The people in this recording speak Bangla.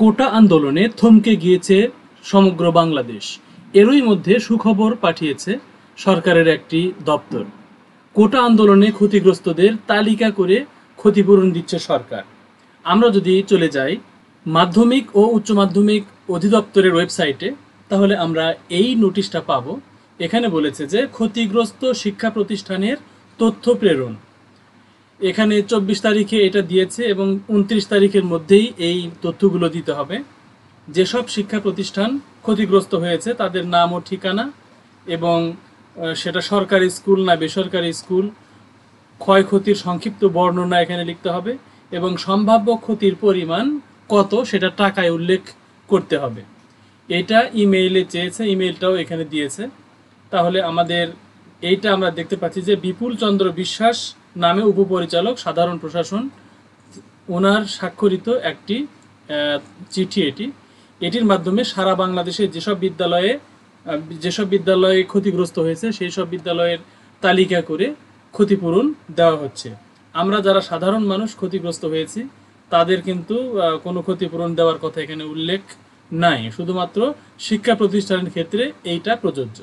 কোটা আন্দোলনে থমকে গিয়েছে সমগ্র বাংলাদেশ। এরই মধ্যে সুখবর পাঠিয়েছে সরকারের একটি দপ্তর। কোটা আন্দোলনে ক্ষতিগ্রস্তদের তালিকা করে ক্ষতিপূরণ দিচ্ছে সরকার। আমরা যদি চলে যাই মাধ্যমিক ও উচ্চ মাধ্যমিক অধিদপ্তরের ওয়েবসাইটে, তাহলে আমরা এই নোটিশটা পাবো। এখানে বলেছে যে ক্ষতিগ্রস্ত শিক্ষা প্রতিষ্ঠানের তথ্য প্রেরণ। এখানে 24 তারিখে এটা দিয়েছে এবং 29 তারিখের মধ্যেই এই তথ্যগুলো দিতে হবে। যেসব শিক্ষা প্রতিষ্ঠান ক্ষতিগ্রস্ত হয়েছে তাদের নাম ও ঠিকানা, এবং সেটা সরকারি স্কুল না বেসরকারি স্কুল, ক্ষয়ক্ষতির সংক্ষিপ্ত বর্ণনা এখানে লিখতে হবে, এবং সম্ভাব্য ক্ষতির পরিমাণ কত সেটা টাকায় উল্লেখ করতে হবে। এটা ইমেইলে চেয়েছে, ইমেইলটাও এখানে দিয়েছে। তাহলে আমাদের এইটা আমরা দেখতে পাচ্ছি যে বিপুল চন্দ্র বিশ্বাস নামে উপপরিচালক সাধারণ প্রশাসন, ওনার স্বাক্ষরিত একটি চিঠি এটির মাধ্যমে সারা বাংলাদেশে যেসব বিদ্যালয়ে ক্ষতিগ্রস্ত হয়েছে সেই সব বিদ্যালয়ের তালিকা করে ক্ষতিপূরণ দেওয়া হচ্ছে। আমরা যারা সাধারণ মানুষ ক্ষতিগ্রস্ত হয়েছি তাদের কিন্তু কোনো ক্ষতিপূরণ দেওয়ার কথা এখানে উল্লেখ নাই। শুধুমাত্র শিক্ষা প্রতিষ্ঠানের ক্ষেত্রে এইটা প্রযোজ্য।